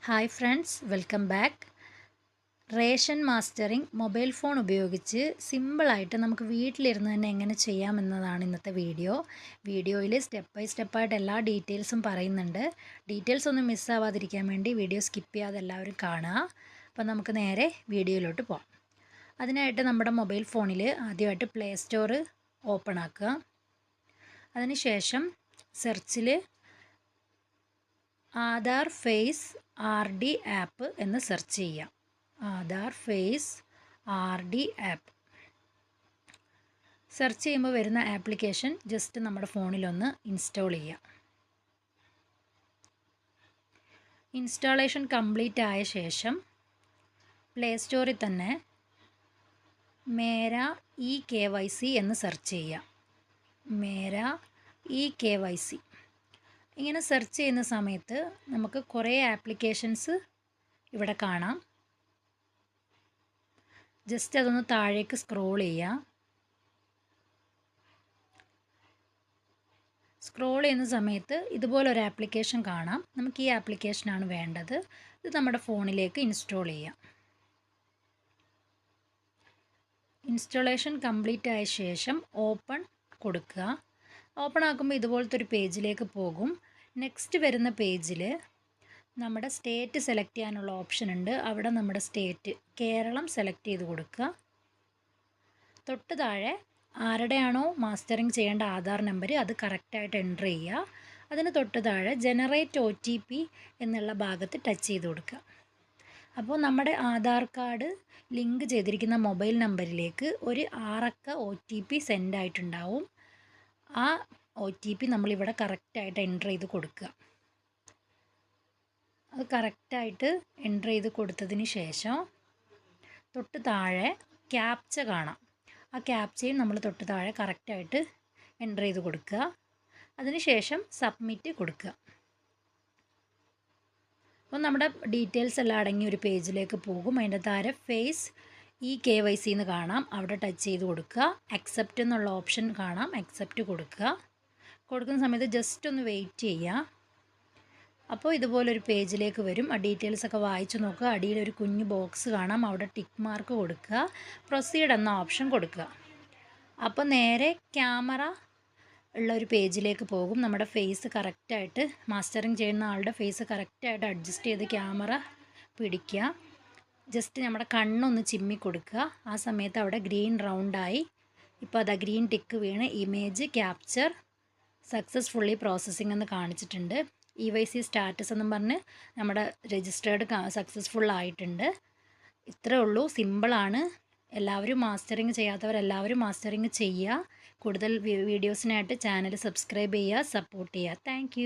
Hi friends, welcome back. Ration mastering mobile phone ഉപയോഗിച്ച് സിമ്പിളായിട്ട് നമുക്ക് വീട്ടിലിരുന്ന് തന്നെ എങ്ങനെ ചെയ്യാമെന്നതാണ് ഇന്നത്തെ വീഡിയോയിൽ സ്റ്റെപ്പ് ബൈ സ്റ്റെപ്പായിട്ട് എല്ലാ ഡീറ്റെയിൽസും പറയുന്നുണ്ട്. ഡീറ്റെയിൽസ് ഒന്നും മിസ്സാവാതിരിക്കാൻ വേണ്ടി വീഡിയോ സ്കിപ്പ് ചെയ്യാതെ എല്ലാവരും കാണുക. അപ്പോൾ നമുക്ക് നേരെ വീഡിയോയിലോട്ട് പോകാം. അതിനായിട്ട് നമ്മുടെ മൊബൈൽ ഫോണിൽ ആദ്യമായിട്ട് പ്ലേ സ്റ്റോർ ഓപ്പൺ ആക്കുക. അതിനുശേഷം സെർച്ചിൽ ആധാർ ഫേസ് RD ആപ്പ് എന്ന് സെർച്ച് ചെയ്യാം. Aadhaar face RD app search ചെയ്യുമ്പോൾ വരുന്ന ആപ്ലിക്കേഷൻ ജസ്റ്റ് നമ്മുടെ ഫോണിലൊന്ന് ഇൻസ്റ്റാൾ ചെയ്യാം. ഇൻസ്റ്റാളേഷൻ കംപ്ലീറ്റ് ആയ ശേഷം പ്ലേ സ്റ്റോറിൽ തന്നെ മേര KYC എന്ന് സെർച്ച് ചെയ്യാം. മേര KYC ഇങ്ങനെ സെർച്ച് ചെയ്യുന്ന സമയത്ത് നമുക്ക് കുറേ ആപ്ലിക്കേഷൻസ് ഇവിടെ കാണാം. ജസ്റ്റ് അതൊന്ന് താഴേക്ക് സ്ക്രോൾ ചെയ്യാം. സ്ക്രോൾ ചെയ്യുന്ന സമയത്ത് ഇതുപോലൊരു ആപ്ലിക്കേഷൻ കാണാം. നമുക്ക് ഈ ആപ്ലിക്കേഷനാണ് വേണ്ടത്. ഇത് നമ്മുടെ ഫോണിലേക്ക് ഇൻസ്റ്റാൾ ചെയ്യാം. ഇൻസ്റ്റാളേഷൻ കംപ്ലീറ്റ് ആയ ശേഷം ഓപ്പൺ കൊടുക്കുക. ഓപ്പൺ ആക്കുമ്പോൾ ഇതുപോലത്തെ ഒരു പേജിലേക്ക് പോകും. നെക്സ്റ്റ് വരുന്ന പേജിൽ നമ്മുടെ സ്റ്റേറ്റ് സെലക്ട് ചെയ്യാനുള്ള ഓപ്ഷൻ ഉണ്ട്. അവിടെ നമ്മുടെ സ്റ്റേറ്റ് കേരളം സെലക്ട് ചെയ്ത് കൊടുക്കുക. തൊട്ട് താഴെ ആരുടെയാണോ മാസ്റ്ററിങ് ചെയ്യേണ്ട ആധാർ നമ്പർ അത് കറക്റ്റായിട്ട് എൻ്റർ ചെയ്യുക. അതിന് തൊട്ട് താഴെ ജനറേറ്റ് OTP എന്നുള്ള ഭാഗത്ത് ടച്ച് ചെയ്ത് കൊടുക്കുക. അപ്പോൾ നമ്മുടെ ആധാർ കാർഡ് ലിങ്ക് ചെയ്തിരിക്കുന്ന മൊബൈൽ നമ്പറിലേക്ക് ഒരു 6 അക്ക OTP സെൻഡ് ആയിട്ടുണ്ടാവും. ആ OTP നമ്മളിവിടെ കറക്റ്റായിട്ട് എൻ്റർ ചെയ്ത് കൊടുക്കുക. അത് കറക്റ്റായിട്ട് എൻ്റർ ചെയ്ത് കൊടുത്തതിന് ശേഷം തൊട്ട് താഴെ ക്യാപ്ച കാണാം. ആ ക്യാപ്ചയും നമ്മൾ തൊട്ട് താഴെ കറക്റ്റായിട്ട് എൻ്റർ ചെയ്ത് കൊടുക്കുക. അതിന് ശേഷം സബ്മിറ്റ് കൊടുക്കുക. അപ്പോൾ നമ്മുടെ ഡീറ്റെയിൽസ് എല്ലാം അടങ്ങിയ ഒരു പേജിലേക്ക് പോകും. അതിൻ്റെ താഴെ ഫേസ് KYC എന്ന് കാണാം. അവിടെ ടച്ച് ചെയ്ത് കൊടുക്കുക. അക്സെപ്റ്റ് എന്നുള്ള ഓപ്ഷൻ കാണാം. അക്സെപ്റ്റ് കൊടുക്കുക. കൊടുക്കുന്ന സമയത്ത് ജസ്റ്റ് ഒന്ന് വെയിറ്റ് ചെയ്യുക. അപ്പോൾ ഇതുപോലൊരു പേജിലേക്ക് വരും. ആ ഡീറ്റെയിൽസൊക്കെ വായിച്ച് നോക്കുക. അടിയിലൊരു കുഞ്ഞു ബോക്സ് കാണാം. അവിടെ ടിക്ക് മാർക്ക് കൊടുക്കുക. പ്രൊസീഡ് എന്ന ഓപ്ഷൻ കൊടുക്കുക. അപ്പോൾ നേരെ ക്യാമറ ഉള്ള ഒരു പേജിലേക്ക് പോകും. നമ്മുടെ ഫേസ് കറക്റ്റായിട്ട് മാസ്റ്ററിങ് ചെയ്യുന്ന ആളുടെ ഫേസ് കറക്റ്റായിട്ട് അഡ്ജസ്റ്റ് ചെയ്ത് ക്യാമറ പിടിക്കുക. ജസ്റ്റ് നമ്മുടെ കണ്ണൊന്ന് ചിമ്മി കൊടുക്കുക. ആ സമയത്ത് അവിടെ ഗ്രീൻ റൗണ്ടായി. ഇപ്പോൾ അത് ഗ്രീൻ ടിക്ക് വീണ് ഇമേജ് ക്യാപ്ചർ സക്സസ്ഫുള്ളി പ്രോസസ്സിംഗ് എന്ന് കാണിച്ചിട്ടുണ്ട്. EYC സ്റ്റാറ്റസ് എന്നും പറഞ്ഞ് നമ്മുടെ രജിസ്റ്റേർഡ് സക്സസ്ഫുൾ ആയിട്ടുണ്ട്. ഇത്രേ ഉള്ളൂ, സിമ്പിളാണ്. എല്ലാവരും മാസ്റ്ററിങ് ചെയ്യാത്തവരെല്ലാവരും മാസ്റ്ററിങ് ചെയ്യുക. കൂടുതൽ വീഡിയോസിനായിട്ട് ചാനൽ സബ്സ്ക്രൈബ് ചെയ്യുക, സപ്പോർട്ട് ചെയ്യുക. താങ്ക്